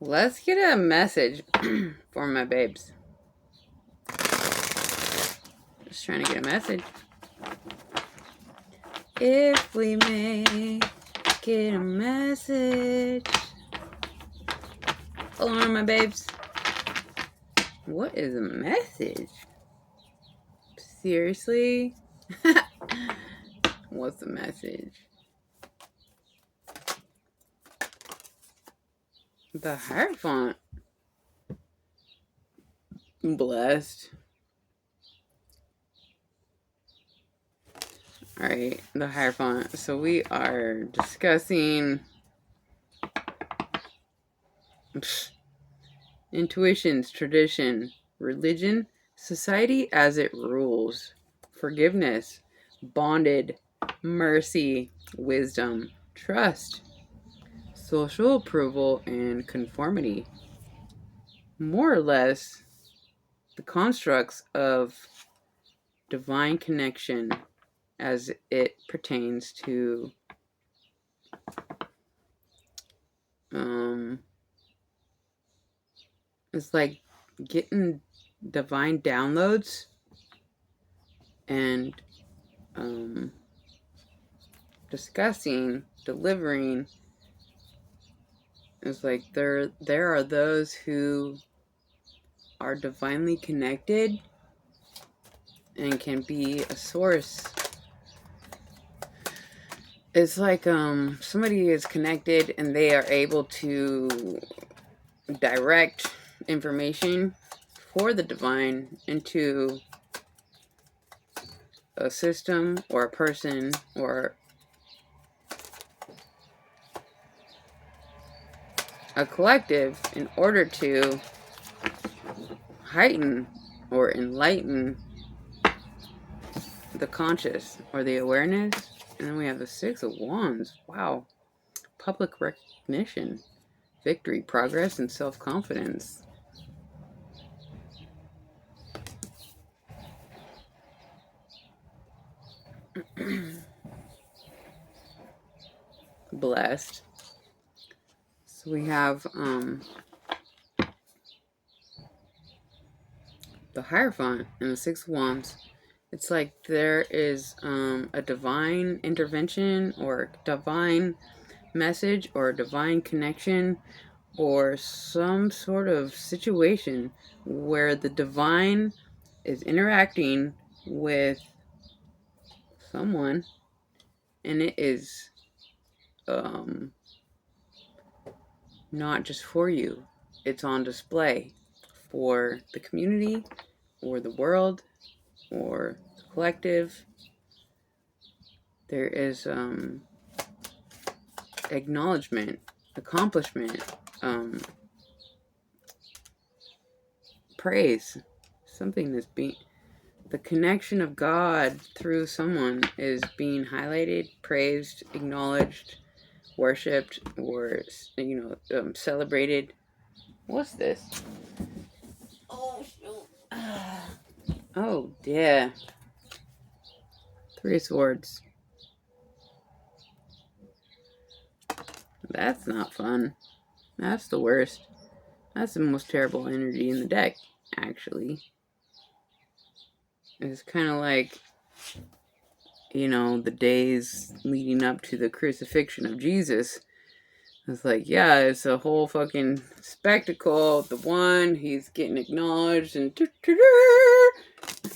Let's get a message for my babes. Just trying to get a message. If we may get a message. Hold on, my babes. What is a message? Seriously? What's the message? The Hierophant. Blessed. Alright, the Hierophant. So we are discussing intuitions, tradition, religion, society as it rules, forgiveness, bonded, mercy, wisdom, trust, social approval, and conformity. More or less, the constructs of divine connection as it pertains to it's like getting divine downloads and discussing, delivering. It's like there are those who are divinely connected and can be a source. It's like somebody is connected and they are able to direct information for the divine into a system or a person or a collective in order to heighten or enlighten the conscious or the awareness. And then we have the Six of Wands. Wow. Public recognition, victory, progress, and self-confidence. Blessed. So we have the Hierophant and the Six of Wands. It's like there is a divine intervention or divine message or a divine connection or some sort of situation where the divine is interacting with someone and it is not just for you. It's on display for the community or the world or the collective. There is acknowledgement, accomplishment, praise. Something that's being, the connection of God through someone is being highlighted, praised, acknowledged, worshipped, or celebrated. What's this? Oh shoot! Oh dear. Three of Swords. That's not fun. That's the worst. That's the most terrible energy in the deck, actually. It's kind of like, the days leading up to the crucifixion of Jesus. It's like, yeah, it's a whole fucking spectacle. The one, he's getting acknowledged, and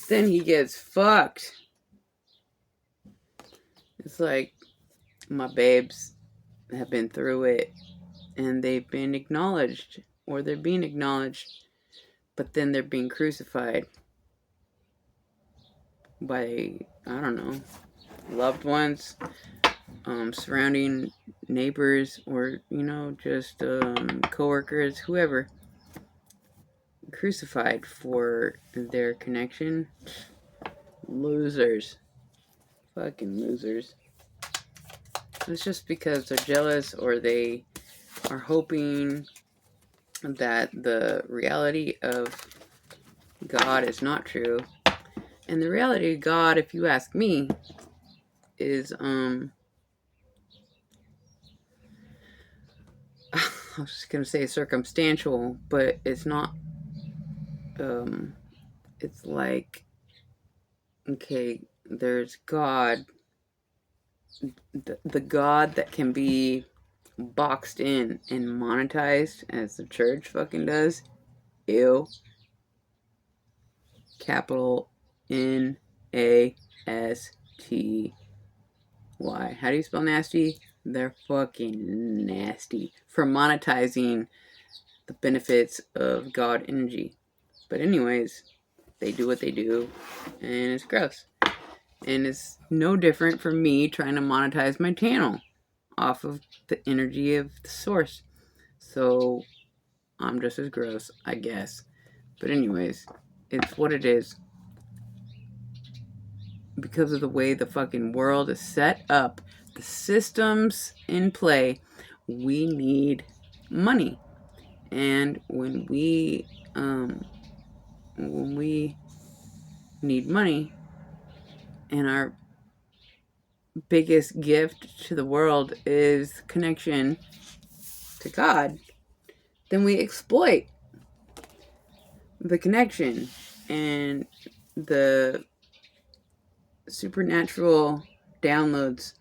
then he gets fucked. It's like, my babes have been through it, and they've been acknowledged, or they're being acknowledged, but then they're being crucified by, I don't know, loved ones, surrounding neighbors, or just co-workers, whoever, crucified for their connection. Losers. Fucking losers. It's just because they're jealous or they are hoping that the reality of God is not true. And the reality of God, if you ask me, is I was just gonna say circumstantial, but it's not. It's like, okay, there's God, the God that can be boxed in and monetized as the church fucking does. Ew. Capital N-A-S-T-Y. How do you spell nasty? They're fucking nasty for monetizing the benefits of God energy. But anyways, they do what they do, and it's gross. And it's no different from me trying to monetize my channel off of the energy of the source. So I'm just as gross, I guess. But anyways, it's what it is. Because of the way the fucking world is set up, the systems in play, we need money. And when we need money, and our biggest gift to the world is connection to God, then we exploit the connection and the supernatural downloads,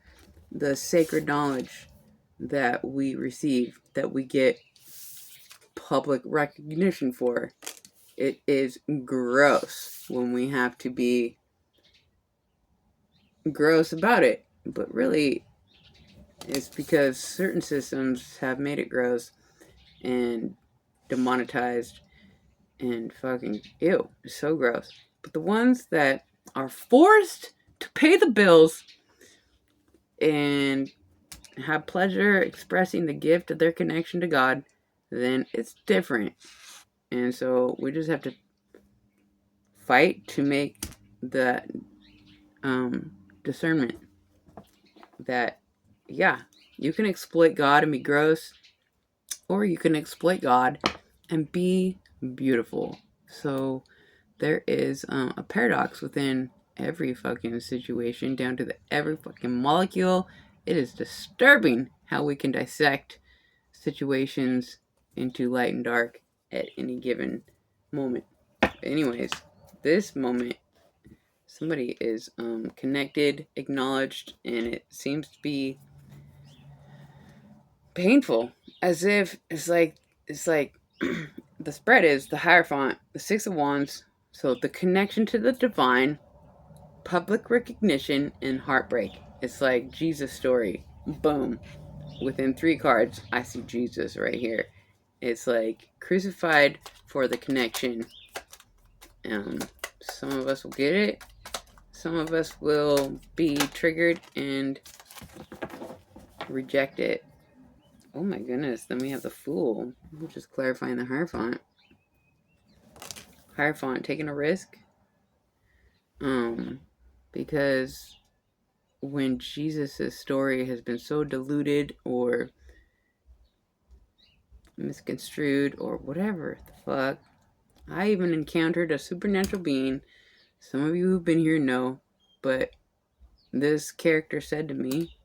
the sacred knowledge that we receive, that we get public recognition for. It is gross when we have to be gross about it, but really it's because certain systems have made it gross and demonetized and fucking ew, it's so gross. But the ones that are forced to pay the bills and have pleasure expressing the gift of their connection to God, then it's different. And so we just have to fight to make the discernment that, yeah, you can exploit God and be gross, or you can exploit God and be beautiful. So there is a paradox within every fucking situation, down to every fucking molecule. It is disturbing how we can dissect situations into light and dark at any given moment. Anyways, this moment, somebody is connected, acknowledged, and it seems to be painful, as if it's like the spread is the Hierophant, the Six of Wands, so the connection to the divine, public recognition, and heartbreak. It's like Jesus' story. Boom. Within 3 cards, I see Jesus right here. It's like crucified for the connection. Some of us will get it. Some of us will be triggered and reject it. Oh my goodness, then we have the Fool. I'm just clarifying the Hierophant. Hierophant taking a risk. Because when Jesus' story has been so diluted or misconstrued or whatever the fuck, I even encountered a supernatural being. Some of you who've been here know, but this character said to me,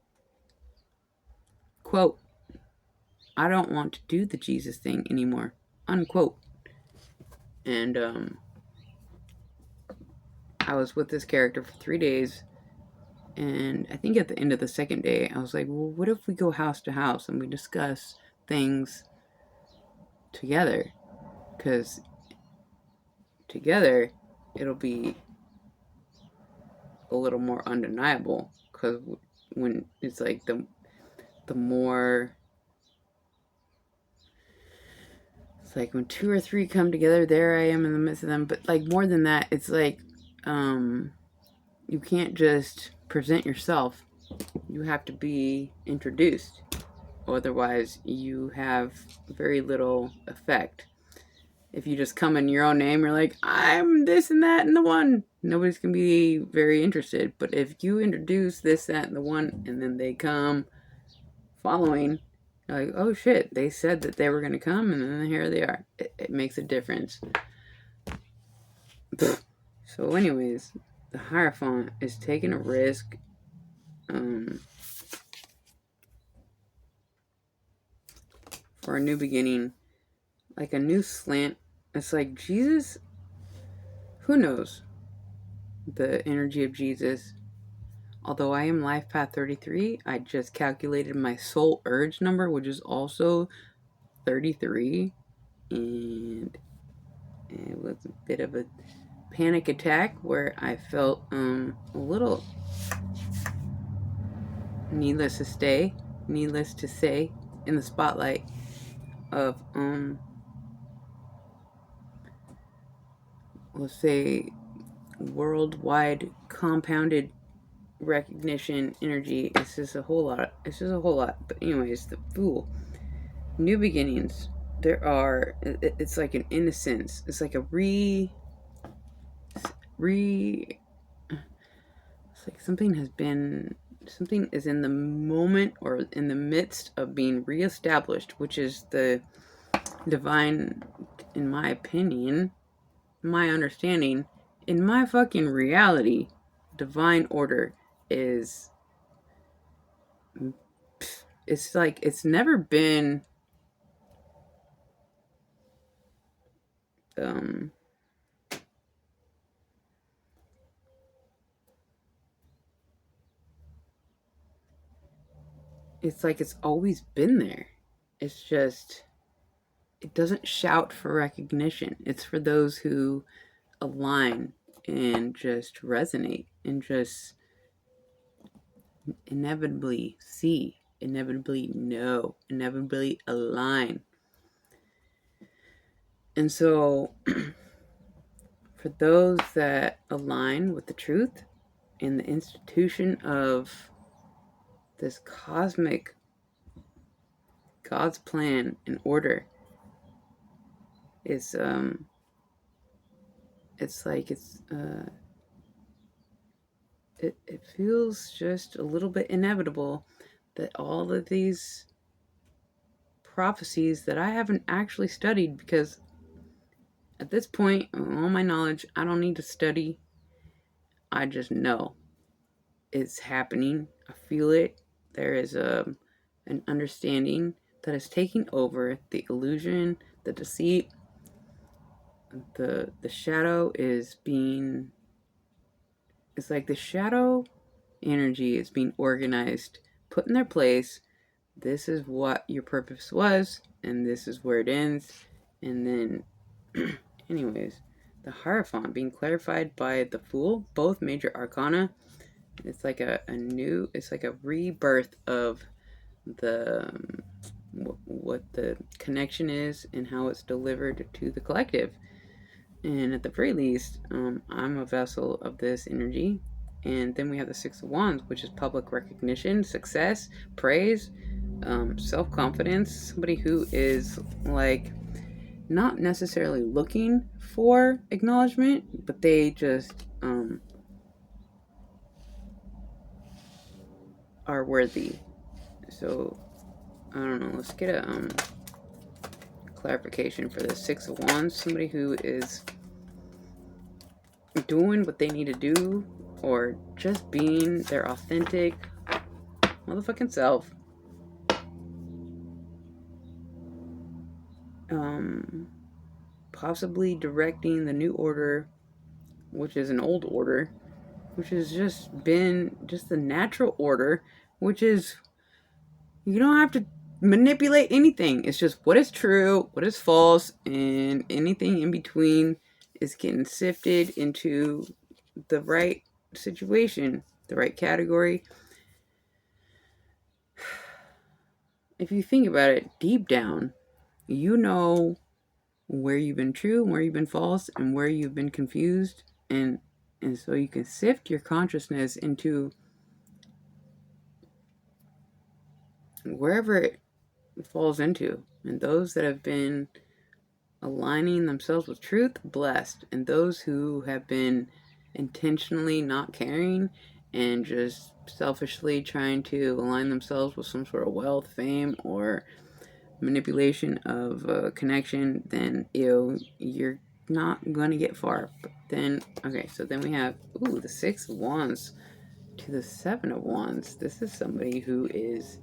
quote, "I don't want to do the Jesus thing anymore," unquote. And I was with this character for 3 days, and I think at the end of the second day, I was like, well, what if we go house to house and we discuss things together? Because together, it'll be a little more undeniable. Because when it's like the more, it's like when 2 or 3 come together, there I am in the midst of them. But like more than that, it's like you can't just present yourself. You have to be introduced. Otherwise, you have very little effect. If you just come in your own name, you're like, I'm this and that and the one. Nobody's going to be very interested. But if you introduce this, that, and the one, and then they come following, you're like, oh shit, they said that they were going to come, and then here they are. It makes a difference. So anyways, the Hierophant is taking a risk. for a new beginning, like a new slant. It's like Jesus, who knows the energy of Jesus. Although I am life path 33, I just calculated my soul urge number, which is also 33. And it was a bit of a panic attack where I felt a little, needless to say, in the spotlight of let's say worldwide compounded recognition energy. It's just a whole lot. But anyways, the Fool, new beginnings. There are. It's like an innocence. It's like a It's like something is in the moment or in the midst of being reestablished, which is the divine, in my opinion, my understanding, in my fucking reality. Divine order is, it's like it's never been um it's like it's always been there. It's just, it doesn't shout for recognition. It's for those who align and just resonate and just inevitably see, inevitably know, inevitably align. And so, for those that align with the truth and the institution of this cosmic God's plan and order, is it's like it feels just a little bit inevitable that all of these prophecies that I haven't actually studied, because at this point, all my knowledge, I don't need to study. I just know it's happening. I feel it. There is an understanding that is taking over the illusion, the deceit, the shadow is being. It's like the shadow energy is being organized, put in their place. This is what your purpose was, and this is where it ends. And then, anyways, the Hierophant being clarified by the Fool, both major arcana. It's like it's like a rebirth of the what the connection is and how it's delivered to the collective. And at the very least, I'm a vessel of this energy. And then we have the Six of Wands, which is public recognition, success, praise, self confidence. Somebody who is like not necessarily looking for acknowledgement, but they just are worthy. So I don't know. Let's get a clarification for the Six of Wands. Somebody who is doing what they need to do, or just being their authentic motherfucking self. Possibly directing the new order, which is an old order, which has just been just the natural order, which is, you don't have to manipulate anything. It's just what is true, what is false, and anything in between is getting sifted into the right situation, the right category. If you think about it deep down, you know where you've been true, where you've been false, and where you've been confused, and so you can sift your consciousness into wherever it falls into. And those that have been aligning themselves with truth, blessed. And those who have been intentionally not caring and just selfishly trying to align themselves with some sort of wealth, fame, or manipulation of connection, then you're not gonna get far. But then, okay, so then we have the Six of Wands to the Seven of Wands. This is somebody who is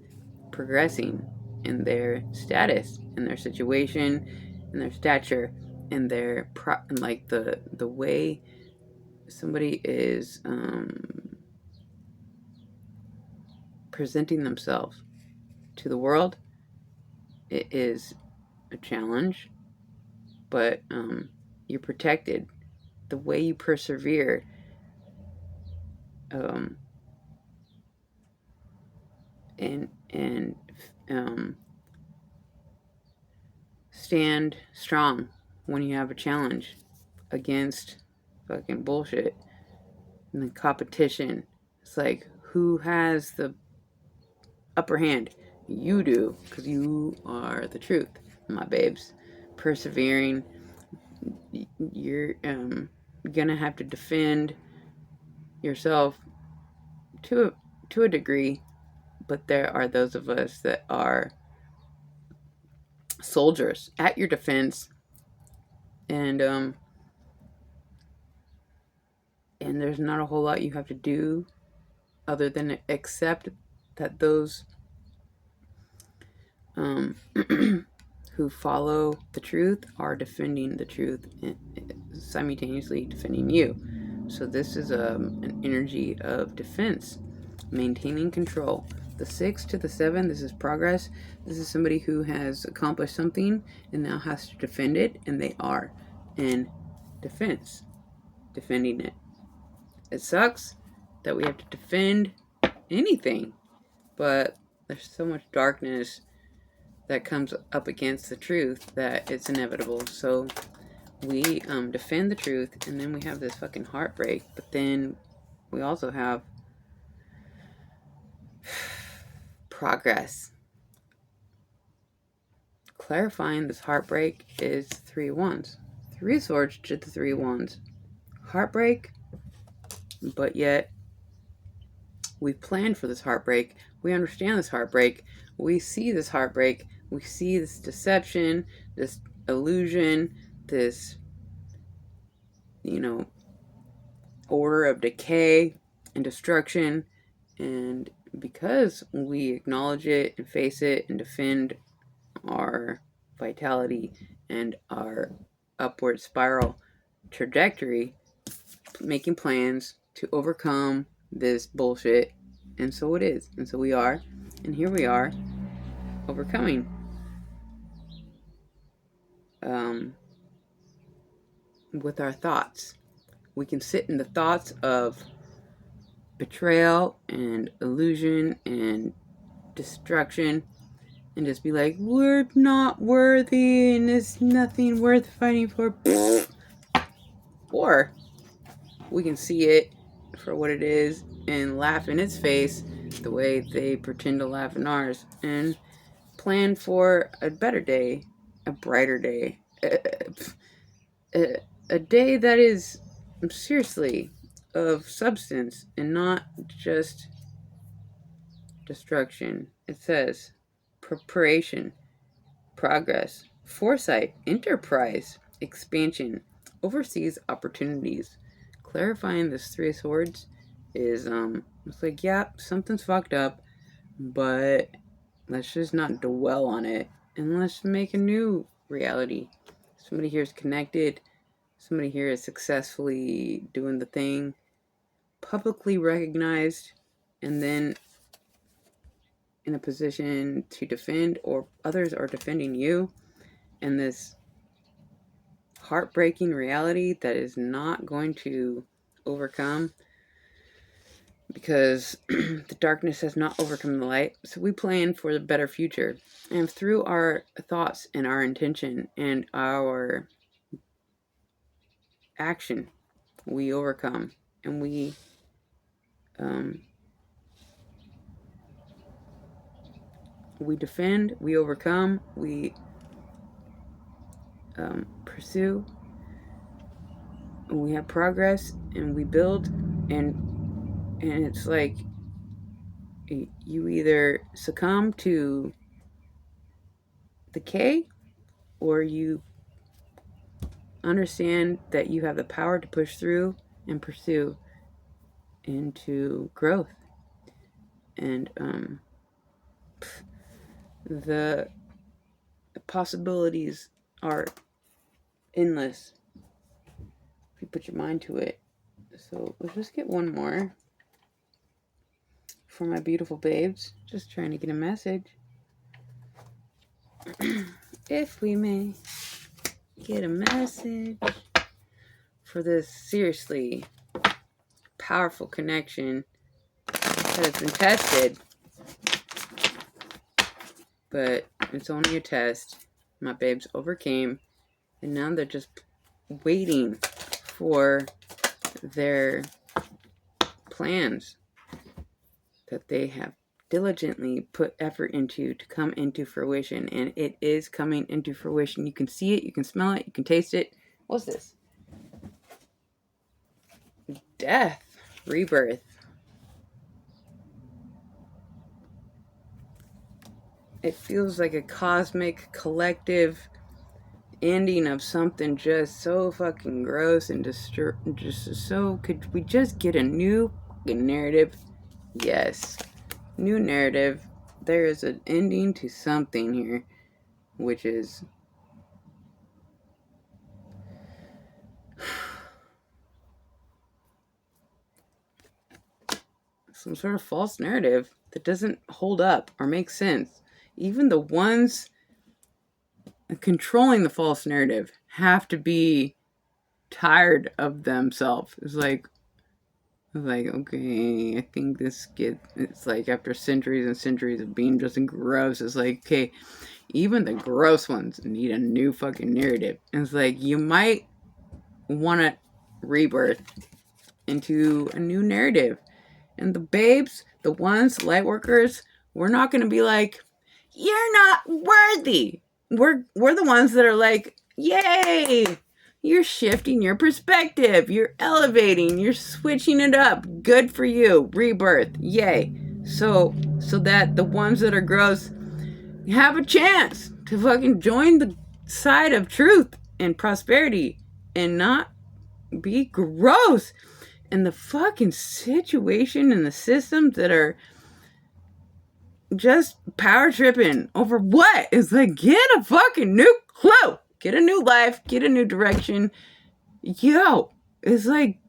progressing. in their status, in their situation, in their stature, in their in like the way somebody is presenting themselves to the world. It is a challenge, but you're protected. The way you persevere, um, and stand strong when you have a challenge against fucking bullshit and the competition. It's like, who has the upper hand? You do, because you are the truth, my babes. Persevering, you're gonna have to defend yourself to a degree, but there are those of us that are soldiers at your defense, and there's not a whole lot you have to do other than accept that those who follow the truth are defending the truth and simultaneously defending you. So this is an energy of defense, maintaining control. The 6 to the 7, this is progress. This is somebody who has accomplished something and now has to defend it, and they are in defense, defending it. It sucks that we have to defend anything, but there's so much darkness that comes up against the truth that it's inevitable. So we defend the truth, and then we have this fucking heartbreak. But then we also have progress. Clarifying this heartbreak is 3 wands. 3 swords to the 3 wands. Heartbreak, but yet we've planned for this heartbreak. We understand this heartbreak. We see this heartbreak. We see this deception, this illusion, this, order of decay and destruction. And because we acknowledge it and face it and defend our vitality and our upward spiral trajectory, making plans to overcome this bullshit. And so it is. And so we are. And here we are, overcoming. With our thoughts. We can sit in the thoughts of betrayal and illusion and destruction and just be like, we're not worthy and it's nothing worth fighting for. Or we can see it for what it is and laugh in its face the way they pretend to laugh in ours and plan for a better day, a brighter day, a day that is seriously of substance and not just destruction. It says preparation, progress, foresight, enterprise, expansion, overseas opportunities. Clarifying this 3 swords is it's like, yeah, something's fucked up, but let's just not dwell on it and let's make a new reality. Somebody here is connected. Somebody here is successfully doing the thing, publicly recognized, and then in a position to defend, or others are defending you. And this heartbreaking reality that is not going to overcome because the darkness has not overcome the light. So we plan for the better future. And through our thoughts and our intention and our action, we overcome. And we defend, we overcome, we pursue, and we have progress, and we build, and it's like you either succumb to decay or you understand that you have the power to push through and pursue into growth. And The possibilities are endless if you put your mind to it. So let's just get one more for my beautiful babes. Just trying to get a message. If we may get a message for this seriously powerful connection that has been tested, but it's only a test. My babes overcame, and now they're just waiting for their plans that they have diligently put effort into to come into fruition, and it is coming into fruition. You can see it, you can smell it, you can taste it. What's this? Death, rebirth. It feels like a cosmic collective ending of something just so fucking gross and just so. Could we just get a new narrative? Yes, new narrative. There is an ending to something here, which is some sort of false narrative that doesn't hold up or make sense. Even the ones controlling the false narrative have to be tired of themselves. It's like, okay, I think it's like after centuries and centuries of being just gross, it's like, okay, even the gross ones need a new fucking narrative. And it's like, you might want to rebirth into a new narrative. And the babes, the ones, light workers, we're not going to be like, you're not worthy. We're the ones that are like, yay, you're shifting your perspective, you're elevating, you're switching it up. Good for you. Rebirth. Yay. So that the ones that are gross have a chance to fucking join the side of truth and prosperity and not be gross. And the fucking situation and the systems that are just power tripping over what? It's like, get a fucking new clue. Get a new life. Get a new direction. Yo, it's like,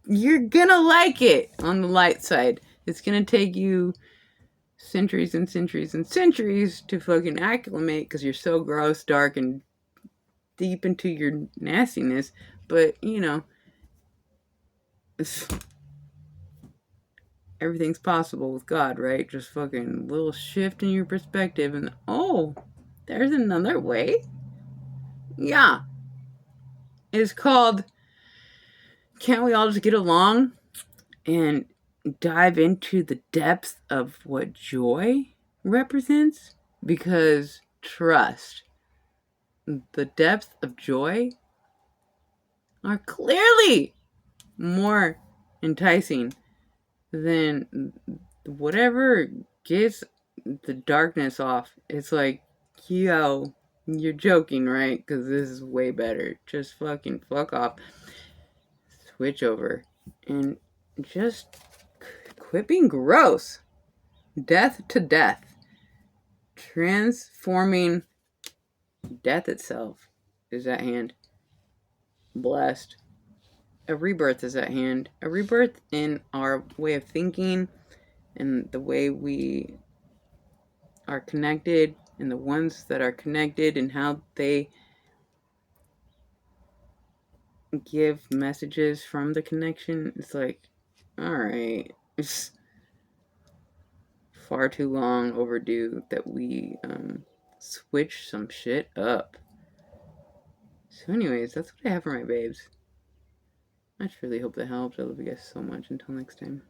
you're gonna like it on the light side. It's gonna take you centuries and centuries and centuries to fucking acclimate because you're so gross, dark, and deep into your nastiness. But, you know, everything's possible with God, right? Just fucking little shift in your perspective and, oh, there's another way? Yeah. It's called Can't We All Just Get Along and dive into the depth of what joy represents? Because trust, the depth of joy are clearly more enticing than whatever gets the darkness off. It's like, yo, you're joking, right? Because this is way better. Just fucking fuck off. Switch over. And just quit being gross. Death to death. Transforming death itself is at hand. Blessed. A rebirth is at hand. A rebirth in our way of thinking and the way we are connected and the ones that are connected and how they give messages from the connection. It's like, all right, it's far too long overdue that we switch some shit up. So anyways, that's what I have for my babes. I truly hope that helps. I love you guys so much. Until next time.